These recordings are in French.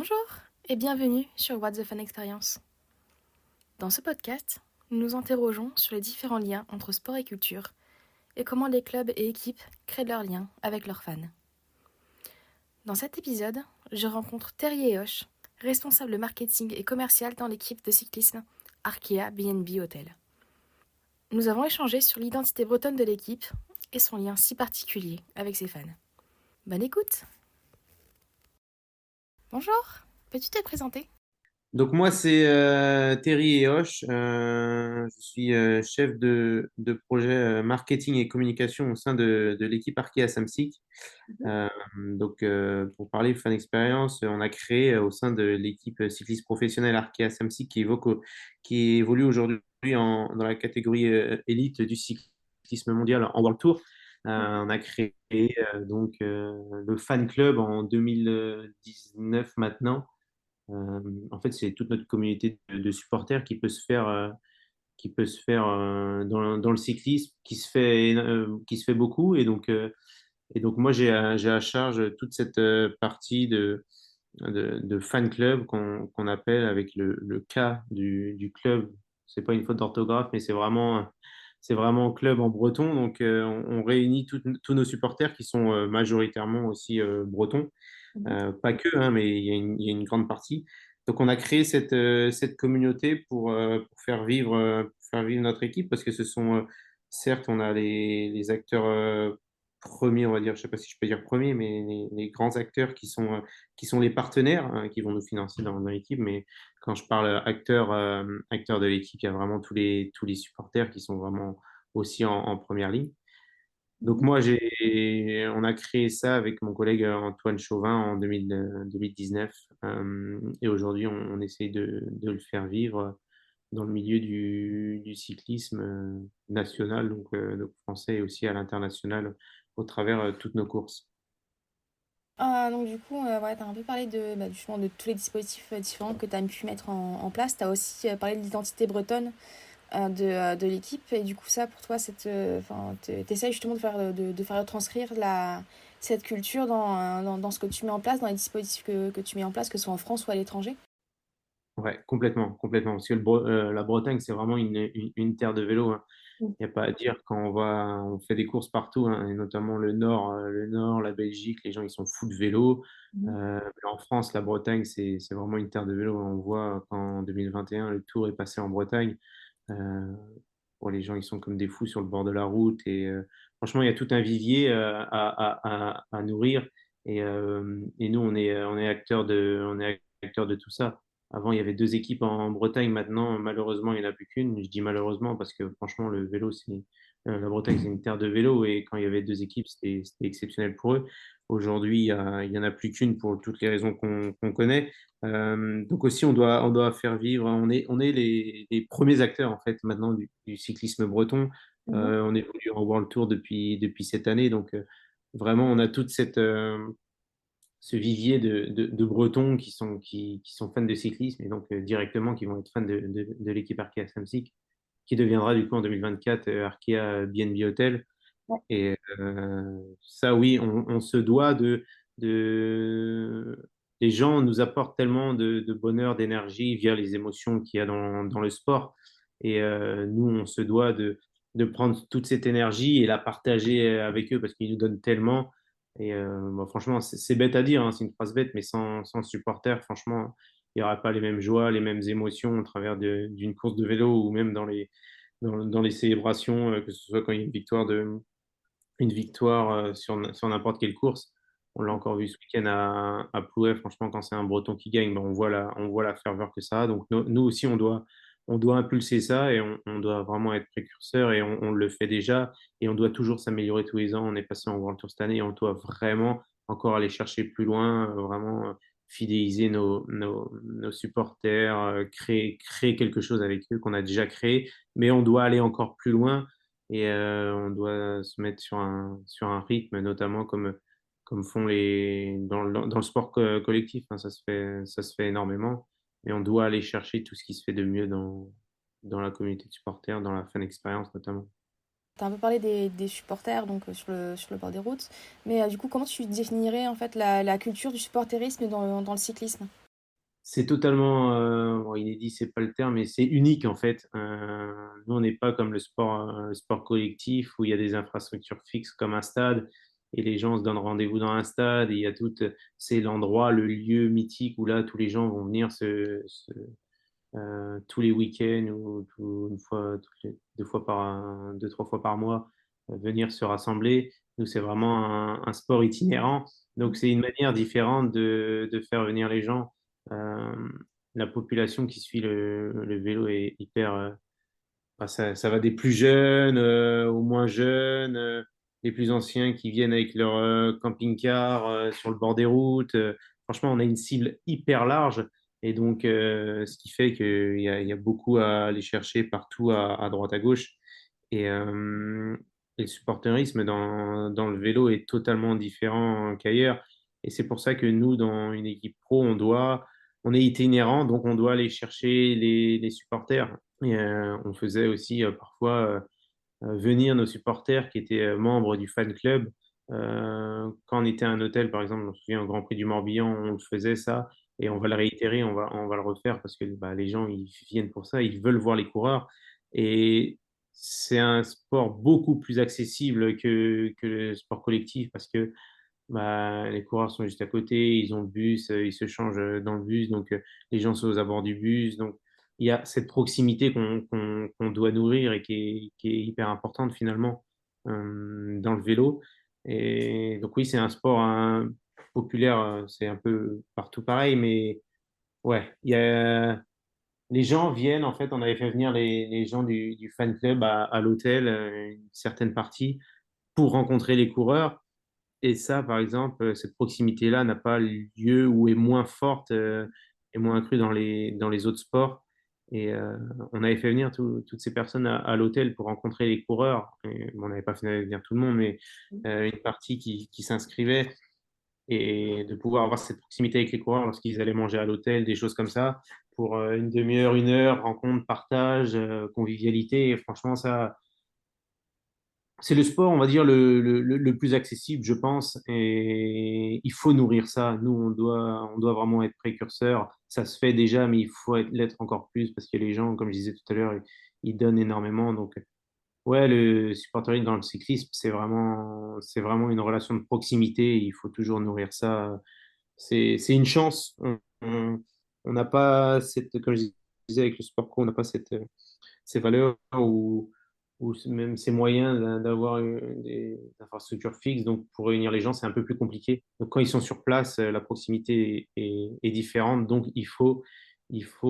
Bonjour et bienvenue sur What the Fun Experience. Dans ce podcast, nous nous interrogeons sur les différents liens entre sport et culture et comment les clubs et équipes créent leurs liens avec leurs fans. Dans cet épisode, je rencontre Terry Ehosh, responsable marketing et commercial dans l'équipe de cyclisme Arkea B&B Hotel. Nous avons échangé sur l'identité bretonne de l'équipe et son lien si particulier avec ses fans. Bonne écoute! Bonjour, peux-tu te présenter? Donc moi, c'est Terry Ehosh. Je suis chef de projet marketing et communication au sein de l'équipe Arkea Samsic. Euh, pour parler fan expérience, on a créé au sein de l'équipe cycliste professionnelle Arkea Samsic qui évolue aujourd'hui dans la catégorie élite du cyclisme mondial en World Tour. On a créé le fan club en 2019 maintenant. En fait, c'est toute notre communauté de supporters qui peut se faire dans le cyclisme, qui se fait beaucoup. Et donc moi, j'ai à charge toute cette partie de fan club qu'on appelle avec le K du club. C'est pas une faute d'orthographe, mais c'est vraiment club en breton. Donc, on réunit tous nos supporters qui sont majoritairement aussi bretons. Pas que, hein, mais il y a une grande partie. Donc, on a créé cette communauté pour faire vivre notre équipe parce que certes, on a les acteurs premiers, on va dire, je sais pas si je peux dire premiers, mais les grands acteurs qui sont les partenaires hein, qui vont nous financer dans l'équipe. Mais quand je parle acteurs de l'équipe, il y a vraiment tous les supporters qui sont vraiment aussi en première ligne. Donc Mhm. on a créé ça avec mon collègue Antoine Chauvin en 2019. Et aujourd'hui, on essaye de le faire vivre dans le milieu du cyclisme national, donc français et aussi à l'international au travers toutes nos courses. Donc du coup, ouais, tu as un peu parlé justement de tous les dispositifs différents que tu as pu mettre en place. Tu as aussi parlé de l'identité bretonne de l'équipe. Et du coup, ça, pour toi, tu essaies justement de faire transcrire cette culture dans ce que tu mets en place, dans les dispositifs que tu mets en place, que ce soit en France ou à l'étranger. Ouais, complètement, complètement. Parce que la Bretagne, c'est vraiment une terre de vélo, hein. Mhm. Il n'y a pas à dire quand on fait des courses partout, hein, et notamment le Nord, la Belgique, les gens ils sont fous de vélo. Mais en France, la Bretagne, c'est vraiment une terre de vélo. On voit quand en 2021, le Tour est passé en Bretagne. Euh, les gens ils sont comme des fous sur le bord de la route. Et franchement, il y a tout un vivier à nourrir. Et nous, on est acteurs de tout ça. Avant, il y avait deux équipes en Bretagne. Maintenant, malheureusement, il n'y en a plus qu'une. Je dis malheureusement parce que franchement, la Bretagne, c'est une terre de vélo. Et quand il y avait deux équipes, c'était exceptionnel pour eux. Aujourd'hui, il y en a plus qu'une pour toutes les raisons qu'on connaît. Donc aussi, on doit faire vivre. On est les premiers acteurs en fait maintenant du cyclisme breton. Mhm. On évolue en World Tour depuis cette année. Donc vraiment, on a ce vivier de Bretons qui sont fans de cyclisme et donc directement qui vont être fans de l'équipe Arkea Samsic, qui deviendra du coup en 2024 Arkea B&B Hotel. Ouais. Et ça, oui, on se doit de... Les gens nous apportent tellement de bonheur, d'énergie via les émotions qu'il y a dans le sport. Et nous, on se doit de prendre toute cette énergie et la partager avec eux parce qu'ils nous donnent tellement. Et franchement, c'est bête à dire, hein, c'est une phrase bête, mais sans supporters, franchement, il n'y aura pas les mêmes joies, les mêmes émotions au travers d'une course de vélo ou même dans les célébrations, que ce soit quand il y a une victoire sur n'importe quelle course. On l'a encore vu ce week-end à Plouay. Franchement, quand c'est un Breton qui gagne, ben, on voit la ferveur que ça a. Donc nous aussi, on doit impulser ça et on doit vraiment être précurseur et on le fait déjà. Et on doit toujours s'améliorer tous les ans. On est passé en World Tour cette année et on doit vraiment encore aller chercher plus loin, vraiment fidéliser nos supporters, créer quelque chose avec eux qu'on a déjà créé. Mais on doit aller encore plus loin et on doit se mettre sur un rythme, notamment comme font dans le sport collectif, hein, ça se fait énormément. Et on doit aller chercher tout ce qui se fait de mieux dans la communauté de supporters, dans la fan expérience notamment. Tu as un peu parlé des supporters donc, sur le bord des routes. Mais du coup, comment tu définirais en fait la culture du supporterisme dans le cyclisme? C'est totalement bon, inédit, c'est pas le terme, mais c'est unique en fait. Nous, on n'est pas comme le sport collectif où il y a des infrastructures fixes comme un stade et les gens se donnent rendez-vous dans un stade et il y a tout, c'est l'endroit, le lieu mythique où là tous les gens vont venir tous les week-ends ou une fois, deux fois deux, trois fois par mois, venir se rassembler. Nous, c'est vraiment un sport itinérant. Donc, c'est une manière différente de faire venir les gens. Euh, la population qui suit le vélo est hyper, ça va des plus jeunes aux moins jeunes, les plus anciens qui viennent avec leur camping-car sur le bord des routes. Franchement, on a une cible hyper large et donc ce qui fait qu'il y a beaucoup à aller chercher partout à droite à gauche. Et le supporterisme dans le vélo est totalement différent qu'ailleurs. Et c'est pour ça que nous, dans une équipe pro, on est itinérant, donc on doit aller chercher les supporters. Et on faisait aussi parfois venir nos supporters qui étaient membres du fan club. Quand on était à un hôtel, par exemple, je me souviens au Grand Prix du Morbihan, on le faisait ça, et on va le réitérer, on va le refaire parce que bah, les gens, ils viennent pour ça, ils veulent voir les coureurs. Et c'est un sport beaucoup plus accessible que le sport collectif parce que bah, les coureurs sont juste à côté, ils ont le bus, ils se changent dans le bus, donc les gens sont aux abords du bus. Donc il y a cette proximité qu'on doit nourrir et qui est hyper importante finalement dans le vélo. Et donc oui, c'est un sport populaire, c'est un peu partout pareil, mais ouais, les gens viennent, en fait, on avait fait venir les gens du fan club à l'hôtel, une certaine partie, pour rencontrer les coureurs. Et ça, par exemple, cette proximité-là n'a pas lieu ou est moins forte et moins accrue dans les autres sports. Et on avait fait venir toutes ces personnes à l'hôtel pour rencontrer les coureurs. Et, bon, on n'avait pas fait venir tout le monde, mais une partie qui s'inscrivait et de pouvoir avoir cette proximité avec les coureurs lorsqu'ils allaient manger à l'hôtel, des choses comme ça, pour une demi-heure, une heure, rencontre, partage, convivialité. Et franchement, ça, c'est le sport, on va dire, le plus accessible, je pense, et il faut nourrir ça. Nous, on doit vraiment être précurseur. Ça se fait déjà, mais il faut l'être encore plus parce que les gens, comme je disais tout à l'heure, ils donnent énormément. Donc, ouais, le supportering dans le cyclisme, c'est vraiment une relation de proximité. Il faut toujours nourrir ça. C'est une chance. On n'a pas cette, comme je disais avec le sport pro, on n'a pas ces valeurs ou même ces moyens d'avoir des infrastructures fixes. Donc, pour réunir les gens, c'est un peu plus compliqué. Donc, quand ils sont sur place, la proximité est différente. Donc, il faut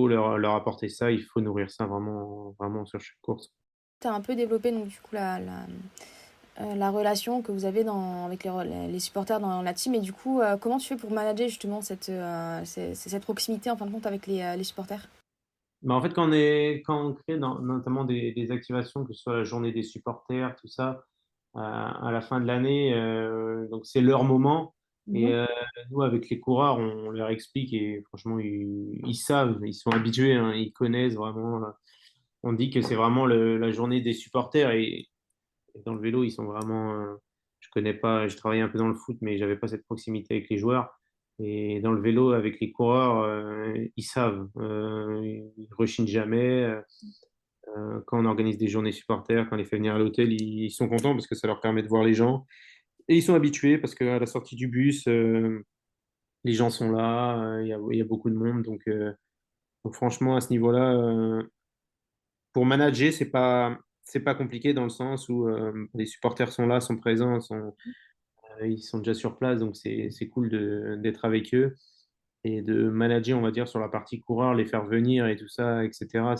leur apporter ça. Il faut nourrir ça vraiment, vraiment sur chaque course. Tu as un peu développé donc du coup la relation que vous avez avec les supporters dans la team et du coup comment tu fais pour manager justement cette proximité en fin de compte avec les supporters? Mais en fait, quand on crée notamment des activations, que ce soit la journée des supporters, tout ça, à la fin de l'année, donc c'est leur moment. Et Mhm. nous, avec les coureurs, on leur explique et franchement, ils savent, ils sont habitués, hein, ils connaissent vraiment. On dit que c'est vraiment la journée des supporters et dans le vélo, ils sont vraiment. Je connais pas, je travaillais un peu dans le foot, mais j'avais pas cette proximité avec les joueurs. Et dans le vélo, avec les coureurs, ils savent, ils rechignent jamais. Quand on organise des journées supporters, quand on les fait venir à l'hôtel, ils sont contents parce que ça leur permet de voir les gens. Et ils sont habitués parce qu'à la sortie du bus, les gens sont là, il y a beaucoup de monde. Donc franchement, à ce niveau-là, pour manager, c'est pas compliqué dans le sens où les supporters sont là, sont présents, ils sont déjà sur place, donc c'est cool d'être avec eux et de manager, on va dire, sur la partie coureur, les faire venir et tout ça, etc.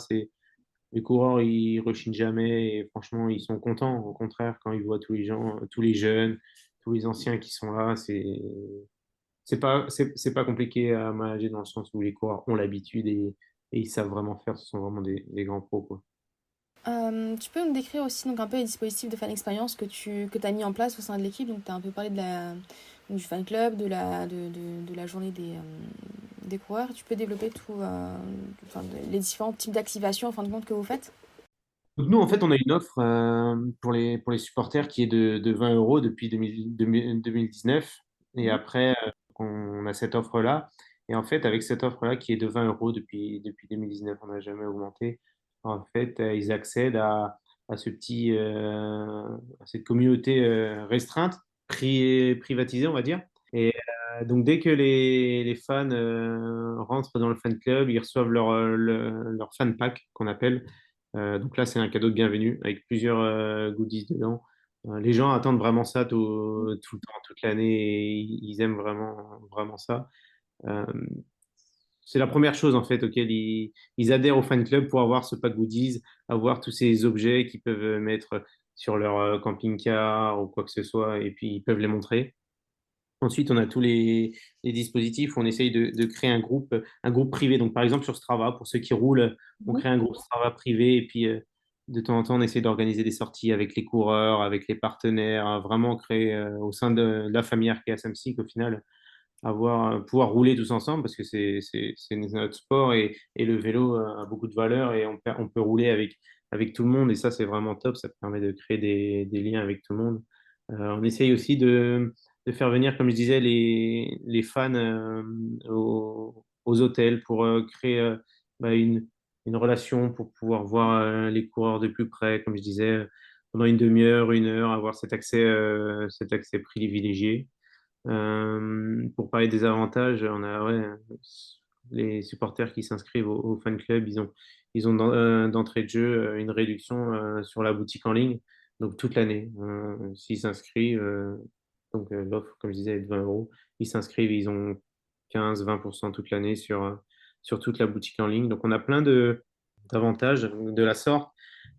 Les coureurs, ils rechignent jamais et franchement, ils sont contents. Au contraire, quand ils voient tous les gens, tous les jeunes, tous les anciens qui sont là, c'est pas compliqué à manager dans le sens où les coureurs ont l'habitude et ils savent vraiment faire. Ce sont vraiment des grands pros, quoi. Tu peux me décrire aussi donc un peu les dispositifs de fan expérience que tu as mis en place au sein de l'équipe. Donc tu as un peu parlé du fan club, de la journée des coureurs. Tu peux développer enfin, les différents types d'activations en fin de compte que vous faites? Donc nous, en fait, on a une offre pour les supporters qui est de 20 euros depuis 2019. Et Mhm. après, on a cette offre-là. Et en fait, avec cette offre-là qui est de 20 euros depuis 2019, on n'a jamais augmenté. En fait, ils accèdent à à cette communauté restreinte, privatisée, on va dire. Et donc, dès que les fans rentrent dans le fan club, ils reçoivent leur fan pack qu'on appelle. Donc là, c'est un cadeau de bienvenue avec plusieurs goodies dedans. Les gens attendent vraiment ça tout le temps, toute l'année, et ils aiment vraiment ça. Euh, c'est la première chose en fait auquel ils adhèrent au fan club pour avoir ce pack goodies, avoir tous ces objets qu'ils peuvent mettre sur leur camping-car ou quoi que ce soit, et puis ils peuvent les montrer. Ensuite, on a tous les dispositifs. On essaye de créer un groupe privé. Donc, par exemple, sur Strava, pour ceux qui roulent, on Mhm. crée un groupe Strava privé. Et puis, de temps en temps, on essaie d'organiser des sorties avec les coureurs, avec les partenaires, vraiment créer au sein de la famille Arkea Samsic, au final, pouvoir rouler tous ensemble parce que c'est notre sport et le vélo a beaucoup de valeur et on peut rouler avec tout le monde et ça, c'est vraiment top. Ça permet de créer des liens avec tout le monde. On essaye aussi de faire venir, comme je disais, les fans aux hôtels pour créer une relation, pour pouvoir voir les coureurs de plus près, comme je disais, pendant une demi-heure, une heure, avoir cet accès privilégié. Pour parler des avantages, on a les supporters qui s'inscrivent au fan club, ils ont d'entrée de jeu une réduction sur la boutique en ligne, donc toute l'année. S'ils s'inscrivent, l'offre, comme je disais, est de 20 euros. Ils s'inscrivent, ils ont 15-20% toute l'année sur toute la boutique en ligne. Donc on a plein d'avantages de la sorte.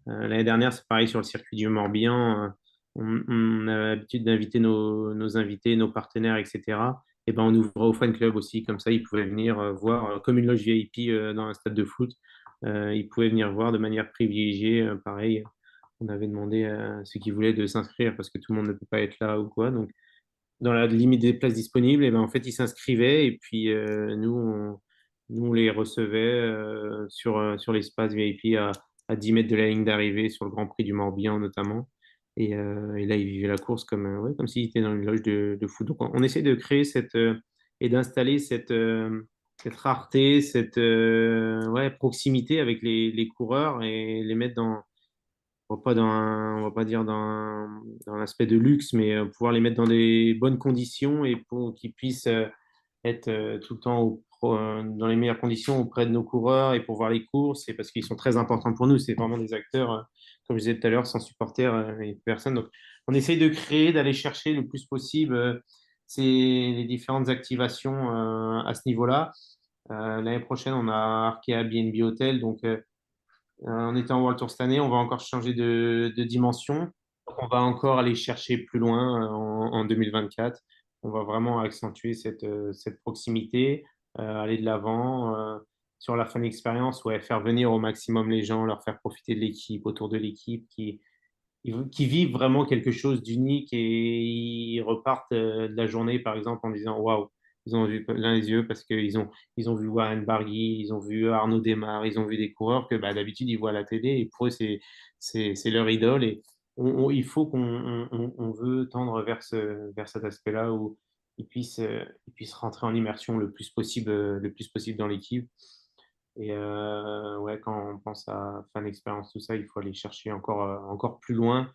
L'année dernière, c'est pareil sur le circuit du Morbihan. On a l'habitude d'inviter nos invités, nos partenaires, etc. Et ben, on ouvre au fan club aussi, comme ça, ils pouvaient venir voir, comme une loge VIP dans un stade de foot. Ils pouvaient venir voir de manière privilégiée. Pareil, on avait demandé à ceux qui voulaient de s'inscrire parce que tout le monde ne peut pas être là ou quoi. Donc, dans la limite des places disponibles, et ben, en fait, ils s'inscrivaient et puis nous, on les recevait sur l'espace VIP à 10 mètres de la ligne d'arrivée sur le Grand Prix du Morbihan notamment. Et là, ils vivaient la course comme s'ils étaient dans une loge de foot. Donc, on essaie de créer et d'installer cette rareté, cette proximité avec les coureurs et les mettre on va pas dire dans l'aspect de luxe, mais pouvoir les mettre dans des bonnes conditions et pour qu'ils puissent être tout le temps dans les meilleures conditions auprès de nos coureurs et pour voir les courses, et parce qu'ils sont très importants pour nous. C'est vraiment des acteurs, comme je disais tout à l'heure, sans supporters et personne. Donc, on essaye de créer, d'aller chercher le plus possible les différentes activations à ce niveau-là. L'année prochaine, on a Arkea BNB Hotel, donc on était en World Tour cette année, on va encore changer de dimension. Donc, on va encore aller chercher plus loin en 2024. On va vraiment accentuer cette proximité, aller de l'avant sur la fan expérience, ouais, faire venir au maximum les gens, leur faire profiter de l'équipe, autour de l'équipe, qui vivent vraiment quelque chose d'unique et ils repartent de la journée, par exemple, en disant waouh, ils ont vu plein les yeux parce ils ont vu Warren Barguil, ils ont vu Arnaud Démare, ils ont vu des coureurs que bah, d'habitude ils voient à la télé et pour eux c'est leur idole et il faut on veut tendre vers cet aspect-là où ils puissent rentrer en immersion le plus possible dans l'équipe. Et ouais, quand on pense à fan expérience, tout ça, il faut aller chercher encore plus loin,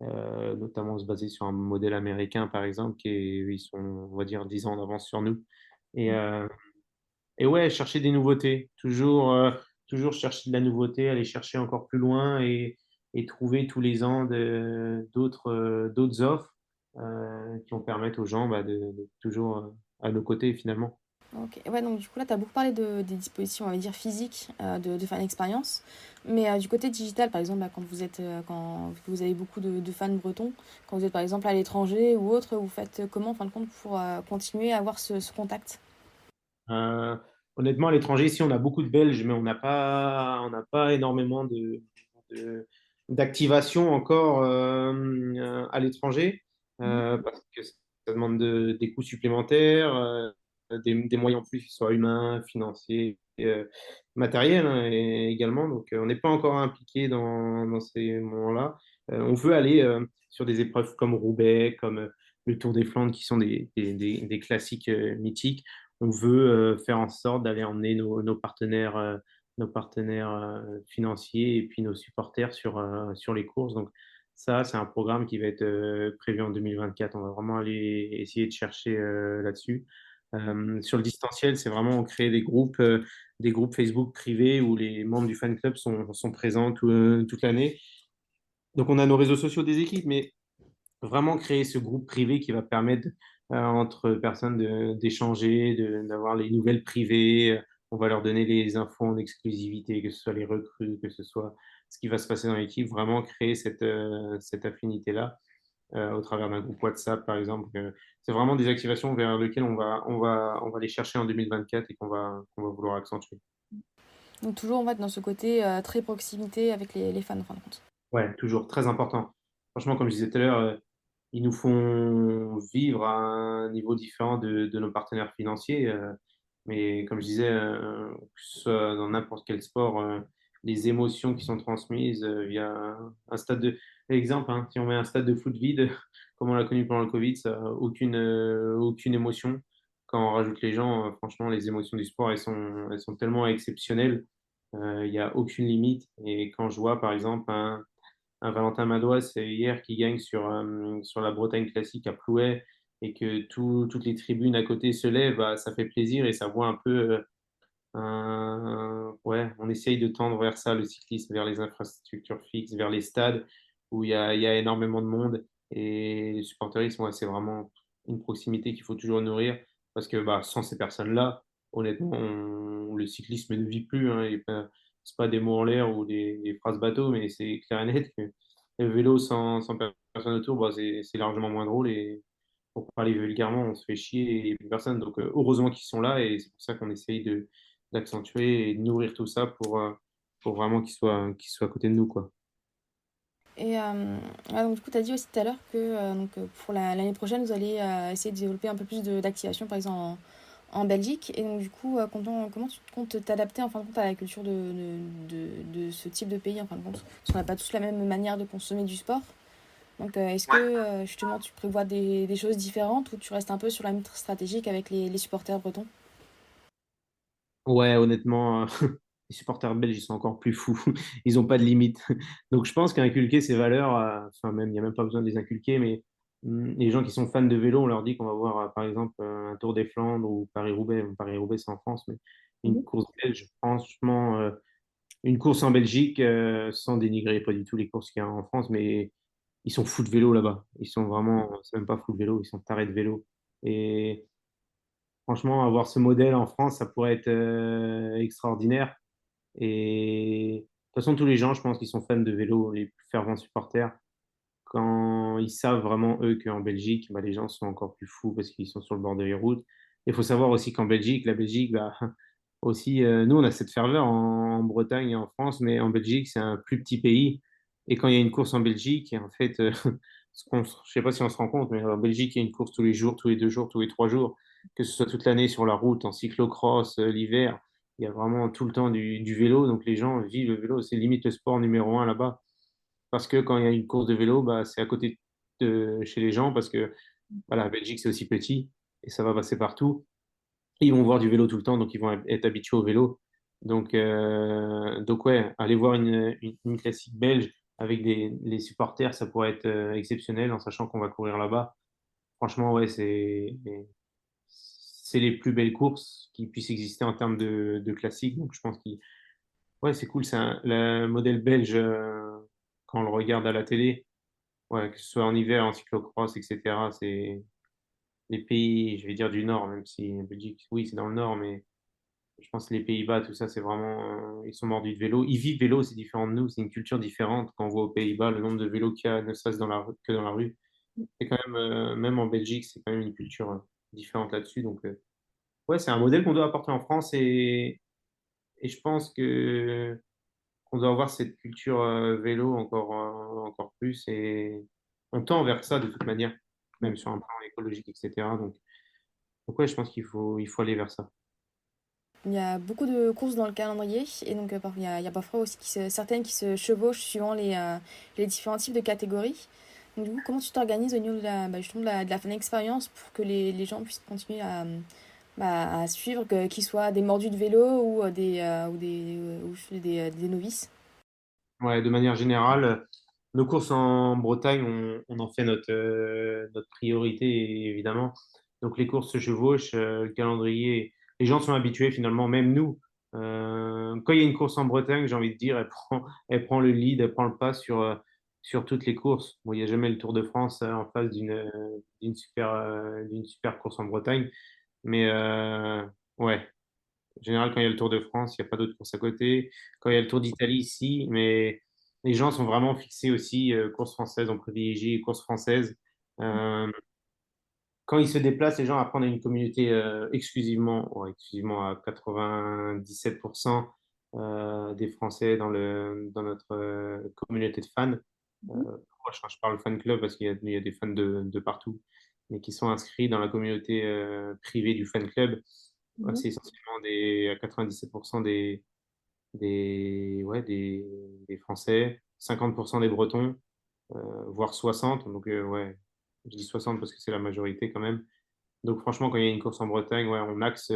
notamment se baser sur un modèle américain, par exemple, ils sont, on va dire, 10 ans en avance sur nous. Et, euh, et ouais, chercher des nouveautés, toujours chercher de la nouveauté, aller chercher encore plus loin et trouver tous les ans d'autres offres qui vont permettre aux gens de toujours à nos côtés finalement. Ok, ouais, donc du coup là, tu as beaucoup parlé des dispositions, on va dire, physiques de fan expérience. Mais du côté digital, par exemple, bah, quand vous avez beaucoup de fans bretons, quand vous êtes par exemple à l'étranger ou autre, vous faites comment en fin de compte pour continuer à avoir ce contact? Euh, Honnêtement, à l'étranger, ici, on a beaucoup de Belges, mais on n'a pas énormément d'activation encore à l'étranger parce que ça demande des coûts supplémentaires, des moyens en plus, soit humains, financiers, matériels également. Donc, on n'est pas encore impliqué dans ces moments-là. On veut aller sur des épreuves comme Roubaix, comme le Tour des Flandres, qui sont des classiques mythiques. on veut faire en sorte d'aller emmener nos partenaires financiers et puis nos supporters sur les courses. Donc ça, c'est un programme qui va être prévu en 2024. On va vraiment aller essayer de chercher là-dessus. Sur le distanciel, c'est vraiment créer des groupes Facebook privés où les membres du fan club sont présents toute l'année. Donc on a nos réseaux sociaux des équipes, mais vraiment créer ce groupe privé qui va permettre entre personnes d'échanger, d'avoir les nouvelles privées. On va leur donner les infos en exclusivité, que ce soit les recrues, que ce soit ce qui va se passer dans l'équipe. Vraiment créer cette affinité-là au travers d'un groupe WhatsApp, par exemple. C'est vraiment des activations vers lesquelles on va les chercher en 2024 et qu'on va vouloir accentuer. Donc toujours en fait dans ce côté très proximité avec les fans en fin de compte. Ouais, toujours très important. Franchement, comme je disais tout à l'heure, ils nous font vivre à un niveau différent de nos partenaires financiers. Mais comme je disais, que ce soit dans n'importe quel sport, les émotions qui sont transmises via un stade de... Exemple, hein, si on met un stade de foot vide, comme on l'a connu pendant le Covid, ça n'a aucune émotion. Quand on rajoute les gens, franchement, les émotions du sport, elles sont tellement exceptionnelles. Il n'y a aucune limite. Et quand je vois, par exemple, un Valentin Madois, c'est hier qui gagne sur la Bretagne classique à Plouay et que toutes les tribunes à côté se lèvent, bah, ça fait plaisir et ça voit un peu, ouais, on essaye de tendre vers ça, le cyclisme, vers les infrastructures fixes, vers les stades où il y a énormément de monde et le supporterisme, ouais, c'est vraiment une proximité qu'il faut toujours nourrir parce que bah, sans ces personnes-là, honnêtement, le cyclisme ne vit plus. Hein, c'est pas des mots en l'air ou des phrases bateau, mais c'est clair et net que le vélo sans personne autour, bah, c'est largement moins drôle et pour parler vulgairement, on se fait chier et plus personne. Donc heureusement qu'ils sont là et c'est pour ça qu'on essaye d'accentuer et de nourrir tout ça pour vraiment qu'ils soient à côté de nous, quoi. Et donc, du coup, tu as dit aussi tout à l'heure que pour l'année prochaine, vous allez essayer de développer un peu plus d'activation, par exemple en Belgique. Et donc, du coup, comment tu comptes t'adapter en fin de compte à la culture de ce type de pays en fin de compte? Parce qu'on n'a pas tous la même manière de consommer du sport. Donc, est-ce que justement tu prévois des choses différentes ou tu restes un peu sur la même stratégique avec les supporters bretons? Ouais, honnêtement, les supporters belges, ils sont encore plus fous. Ils n'ont pas de limite. Donc, je pense qu'inculquer ces valeurs, enfin, même, il n'y a même pas besoin de les inculquer, mais les gens qui sont fans de vélo, on leur dit qu'on va voir, par exemple, un Tour des Flandres ou Paris-Roubaix. Paris-Roubaix, c'est en France, mais une Mhm. course belge, franchement, une course en Belgique, sans dénigrer pas du tout les courses qu'il y a en France, mais ils sont fous de vélo là-bas. Ils sont vraiment, c'est même pas fous de vélo, ils sont tarés de vélo. Et franchement, avoir ce modèle en France, ça pourrait être extraordinaire. Et de toute façon, tous les gens, je pense, qui sont fans de vélo, les plus fervents supporters, quand ils savent vraiment, eux, qu'en Belgique, bah, les gens sont encore plus fous parce qu'ils sont sur le bord de les routes. Il faut savoir aussi qu'en Belgique, la Belgique, bah, aussi, nous, on a cette ferveur en Bretagne et en France, mais en Belgique, c'est un plus petit pays. Et quand il y a une course en Belgique, en fait, je sais pas si on se rend compte, mais en Belgique, il y a une course tous les jours, tous les 2 jours, tous les 3 jours, que ce soit toute l'année sur la route, en cyclocross, l'hiver. Il y a vraiment tout le temps du vélo, donc les gens vivent le vélo. C'est limite le sport numéro un là-bas. Parce que quand il y a une course de vélo, bah, c'est à côté de chez les gens, parce que voilà, la Belgique, c'est aussi petit et ça va passer partout. Ils vont voir du vélo tout le temps, donc ils vont être habitués au vélo. Donc ouais, aller voir une classique belge avec les supporters, ça pourrait être exceptionnel en sachant qu'on va courir là-bas. Franchement, ouais, c'est les plus belles courses qui puissent exister en termes de classique. Donc je pense que ouais, c'est cool. Le modèle belge, quand on le regarde à la télé, ouais, que ce soit en hiver, en cyclocross, etc., c'est les pays, je vais dire du Nord, même si Belgique, oui, c'est dans le Nord, mais je pense que les Pays-Bas, tout ça, c'est vraiment. Ils sont mordus de vélo. Ils vivent vélo, c'est différent de nous. C'est une culture différente. Quand on voit aux Pays-Bas le nombre de vélos qu'il y a, ne serait-ce que dans la rue. C'est quand même, même en Belgique, c'est quand même une culture différente là-dessus. Donc, ouais, c'est un modèle qu'on doit apporter en France et je pense que qu'on doit avoir cette culture vélo encore plus. Et on tend vers ça de toute manière, même sur un plan écologique, etc. Donc ouais, je pense il faut aller vers ça. Il y a beaucoup de courses dans le calendrier et donc il y a parfois aussi certaines qui se chevauchent suivant les différents types de catégories. Donc, du coup, comment tu t'organises au niveau justement de la fan expérience pour que les gens puissent continuer à suivre, qu'ils soient des mordus de vélo des novices. Ouais, de manière générale, nos courses en Bretagne, on en fait notre priorité, évidemment. Donc les courses se chevauchent, le calendrier, les gens sont habitués finalement, même nous. Quand il y a une course en Bretagne, j'ai envie de dire, elle prend le lead, elle prend le pas sur toutes les courses. Bon, il n'y a jamais le Tour de France en face d'une super course en Bretagne, mais ouais. En général, quand il y a le Tour de France, il n'y a pas d'autres courses à côté. Quand il y a le Tour d'Italie, ici, mais les gens sont vraiment fixés aussi, course française, on privilégie les courses françaises. Euh, Quand ils se déplacent, les gens apprennent à une communauté exclusivement, ouais, exclusivement à 97% des Français dans notre communauté de fans. Mhm. Moi, je parle fan club parce qu'il y a des fans de partout, mais qui sont inscrits dans la communauté privée du fan club. Ouais, Mhm. c'est essentiellement à 97% ouais, des Français, 50% des Bretons, voire 60. Donc, ouais, je dis 60 parce que c'est la majorité quand même. Donc, franchement, quand il y a une course en Bretagne, ouais, on axe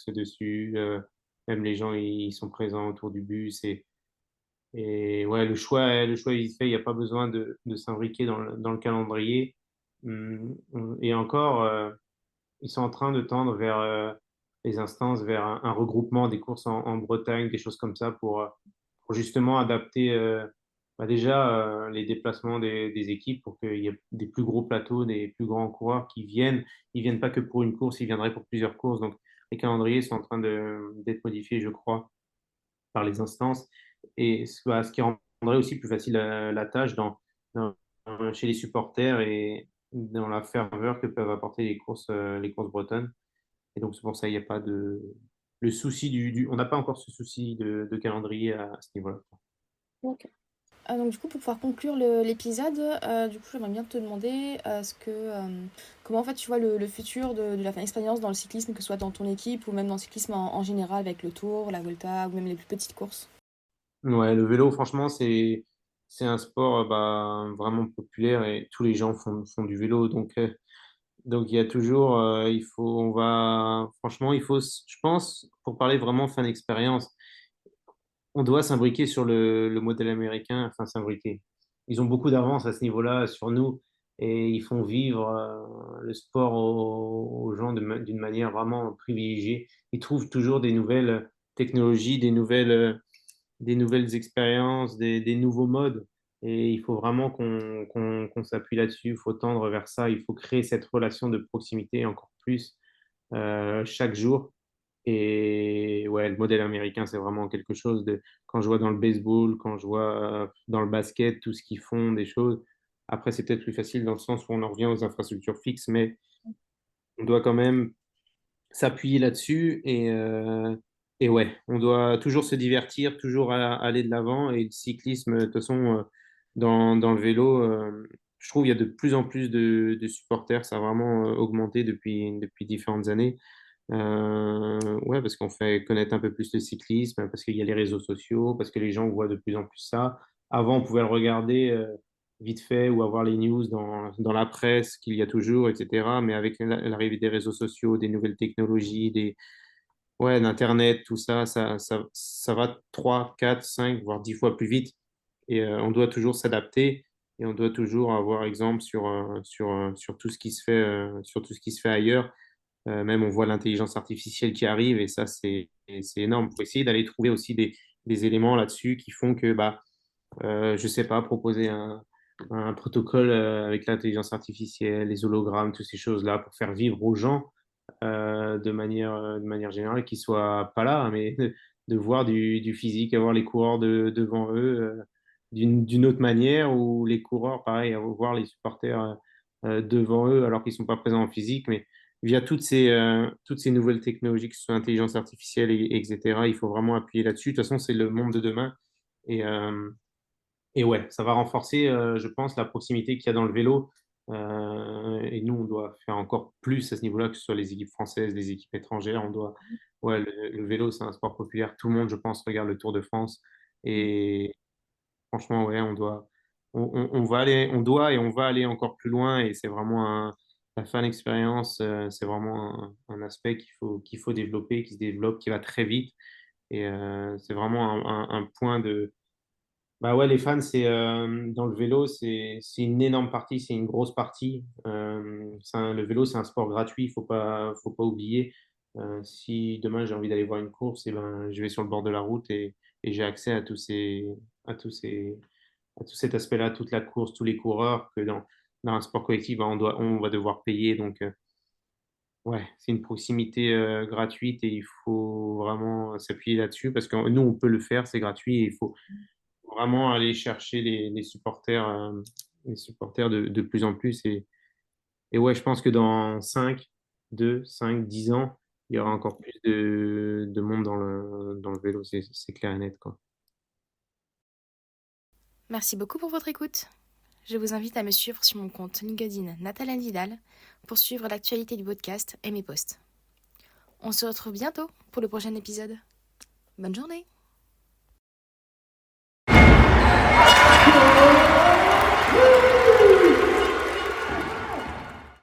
dessus. Même les gens, ils sont présents autour du bus. Et ouais, le choix est vite fait. Il n'y a pas besoin de s'imbriquer dans le calendrier. Et encore, ils sont en train de tendre vers les instances, vers un regroupement des courses en Bretagne, des choses comme ça, pour justement adapter déjà les déplacements des équipes pour qu'il y ait des plus gros plateaux, des plus grands coureurs qui viennent. Ils viennent pas que pour une course, ils viendraient pour plusieurs courses. Donc les calendriers sont en train d'être modifiés, je crois, par les instances. Et ce qui rendrait aussi plus facile la tâche chez les supporters et dans la ferveur que peuvent apporter les courses bretonnes. Et donc, c'est pour ça qu'il n'y a pas le souci on n'a pas encore ce souci de calendrier à ce niveau-là. Ok. Donc du coup, pour pouvoir conclure l'épisode, du coup, j'aimerais bien te demander comment en fait tu vois le futur de la fin expérience dans le cyclisme, que ce soit dans ton équipe ou même dans le cyclisme en général avec le Tour, la Volta ou même les plus petites courses. Ouais, le vélo, franchement, c'est un sport bah, vraiment populaire et tous les gens font du vélo. Donc il y a toujours, franchement, je pense, pour parler vraiment fin d'expérience, on doit s'imbriquer sur le modèle américain, enfin s'imbriquer. Ils ont beaucoup d'avance à ce niveau-là sur nous et ils font vivre le sport aux gens d'une manière vraiment privilégiée. Ils trouvent toujours des nouvelles technologies, des nouvelles expériences, des nouveaux modes. Et il faut vraiment qu'on s'appuie là-dessus. Il faut tendre vers ça. Il faut créer cette relation de proximité encore plus chaque jour. Et ouais, le modèle américain, c'est vraiment quelque chose de. Quand je vois dans le baseball, quand je vois dans le basket, tout ce qu'ils font, des choses. Après, c'est peut-être plus facile dans le sens où on en revient aux infrastructures fixes, mais on doit quand même s'appuyer là-dessus. Et ouais, on doit toujours se divertir, toujours aller de l'avant. Et le cyclisme, de toute façon, dans le vélo, je trouve qu'il y a de plus en plus de supporters. Ça a vraiment augmenté depuis différentes années. Ouais, parce qu'on fait connaître un peu plus le cyclisme, parce qu'il y a les réseaux sociaux, parce que les gens voient de plus en plus ça. Avant, on pouvait le regarder vite fait ou avoir les news dans la presse qu'il y a toujours, etc. Mais avec l'arrivée des réseaux sociaux, des nouvelles technologies, ouais, d'Internet, tout ça, ça va 3 4 5 voire 10 fois plus vite. Et on doit toujours s'adapter et on doit toujours avoir exemple sur tout ce qui se fait, sur tout ce qui se fait ailleurs. Même on voit l'intelligence artificielle qui arrive et ça, c'est énorme. Il faut essayer d'aller trouver aussi des éléments là-dessus qui font que, bah, je sais pas, proposer un protocole avec l'intelligence artificielle, les hologrammes, toutes ces choses-là pour faire vivre aux gens de manière générale qui soient pas là, mais de voir du physique, avoir les coureurs devant eux d'une autre manière ou les coureurs, pareil, voir les supporters devant eux alors qu'ils sont pas présents en physique, mais via toutes ces nouvelles technologies, que ce soit intelligence artificielle, etc., il faut vraiment appuyer là-dessus. De toute façon, c'est le monde de demain. Et, euh, et ouais, ça va renforcer, je pense, la proximité qu'il y a dans le vélo. Et nous, on doit faire encore plus à ce niveau-là, que ce soit les équipes françaises, les équipes étrangères. Ouais, le vélo, c'est un sport populaire. Tout le monde, je pense, regarde le Tour de France. Et franchement, ouais, on doit aller, on va aller encore plus loin. Et c'est vraiment la fan expérience, c'est vraiment un aspect qu'il faut développer, qui se développe, qui va très vite. Et c'est vraiment un point de. Bah ouais, les fans, dans le vélo, c'est une énorme partie, c'est une grosse partie. Le vélo, c'est un sport gratuit, faut pas oublier. Si demain j'ai envie d'aller voir une course, et ben, je vais sur le bord de la route et j'ai accès à tous ces, à tout cet aspect-là, toute la course, tous les coureurs, que dans un sport collectif, ben, on va devoir payer. Donc, ouais, c'est une proximité gratuite et il faut vraiment s'appuyer là-dessus parce que nous, on peut le faire, c'est gratuit et il faut vraiment aller chercher les supporters de plus en plus. Et ouais, je pense que dans 5, 10 ans, il y aura encore plus de monde dans le vélo, c'est clair et net, quoi. Merci beaucoup pour votre écoute. Je vous invite à me suivre sur mon compte LinkedIn Nathalie Vidal pour suivre l'actualité du podcast et mes posts. On se retrouve bientôt pour le prochain épisode. Bonne journée!